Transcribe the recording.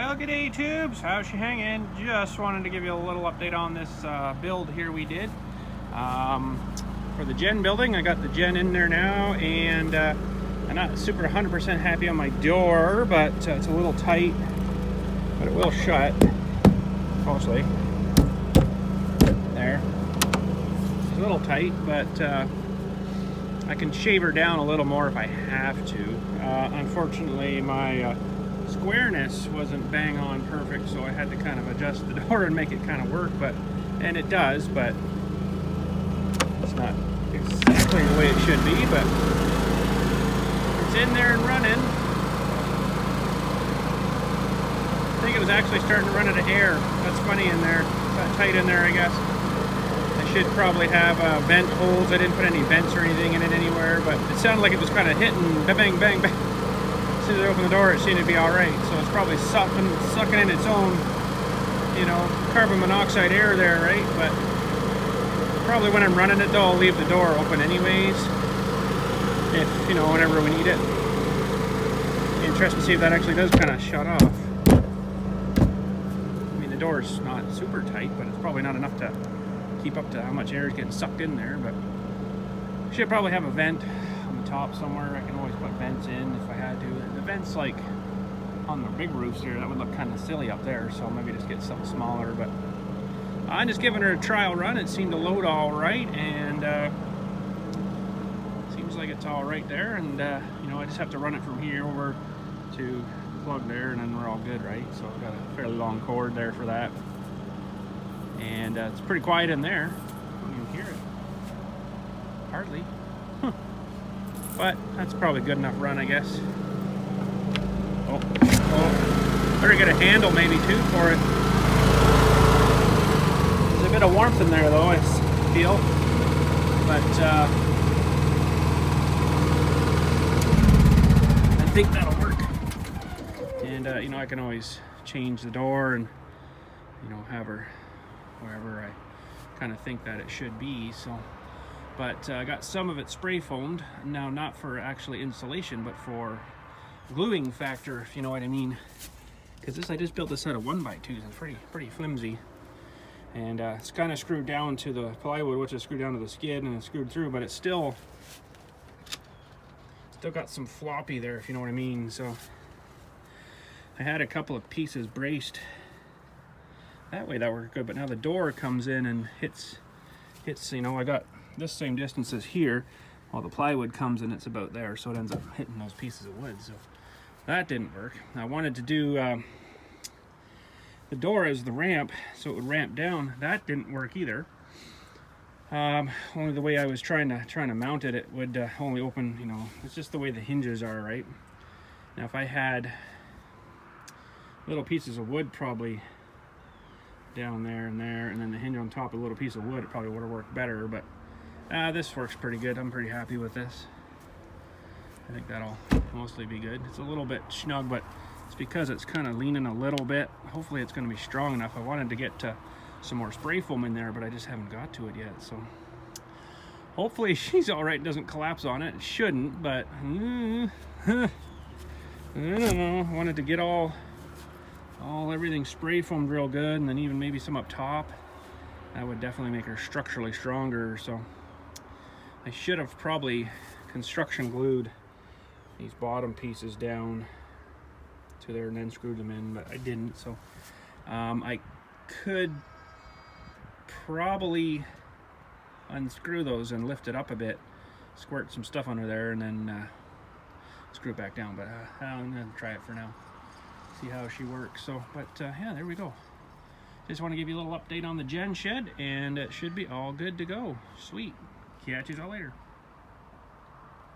Well, g'day tubes, how's she hanging? Just wanted to give you a little update on this build here we did. For the gen building, I got the gen in there now, and I'm not super 100% happy on my door, but it's a little tight, but it will shut, mostly. There. It's a little tight, but I can shave her down a little more if I have to. Unfortunately, my squareness wasn't bang on perfect, so I had to kind of adjust the door and make it kind of work, and it does, but it's not exactly the way it should be, but it's in there and running. I think it was actually starting to run out of air. That's funny in there. It's that tight in there, I guess. I should probably have vent holes. I didn't put any vents or anything in it anywhere, but it sounded like it was kind of hitting bang, bang, bang. As soon as I opened the door, it seemed to be all right. So it's probably sucking in its own, carbon monoxide air there, right? But probably when I'm running it, though, I'll leave the door open anyways. If, whenever we need it. Interested to see if that actually does kind of shut off. I mean, the door's not super tight, but it's probably not enough to keep up to how much air is getting sucked in there. But should probably have a vent on the top somewhere. I can always put vents in if I had to. The vents, like on the big roofs here, that would look kind of silly up there, so maybe just get something smaller. But I'm just giving her a trial run. It seemed to load all right, and seems like it's all right there. And I just have to run it from here over to plug there, and then we're all good, right? So I've got a fairly long cord there for that, and it's pretty quiet in there. I don't even hear it, hardly. But that's probably good enough run, I guess. Oh, better get a handle maybe too for it. There's a bit of warmth in there though, I feel. But I think that'll work. And I can always change the door and have her wherever I kind of think that it should be. So. But I got some of it spray foamed, now not for actually insulation, but for gluing factor, if you know what I mean. Because I just built this out of 1x2s, it's pretty flimsy. And it's kind of screwed down to the plywood, which is screwed down to the skid and it's screwed through, but it's still got some floppy there, if you know what I mean. So I had a couple of pieces braced. That way that worked good, but now the door comes in and hits, I got this same distance as here, while the plywood comes in, it's about there, so it ends up hitting those pieces of wood. So that didn't work. I wanted to do the door as the ramp, so it would ramp down. That didn't work either. Only the way I was trying to mount it, it would only open. It's just the way the hinges are, right? Now if I had little pieces of wood probably down there, and then the hinge on top of a little piece of wood, it probably would have worked better, but this works pretty good. I'm pretty happy with this. I think that'll mostly be good. It's a little bit snug, but it's because it's kind of leaning a little bit. Hopefully it's going to be strong enough. I wanted to get some more spray foam in there, but I just haven't got to it yet. So hopefully she's all right, doesn't collapse on it. It shouldn't, but I don't know. I wanted to get everything spray foamed real good, and then even maybe some up top. That would definitely make her structurally stronger. So I should have probably construction glued these bottom pieces down to there and then screwed them in, but I didn't. So I could probably unscrew those and lift it up a bit, squirt some stuff under there, and then screw it back down. But I'm gonna try it for now, see how she works. So, but yeah, there we go. Just want to give you a little update on the gen shed, and it should be all good to go. Sweet. Catch you all later.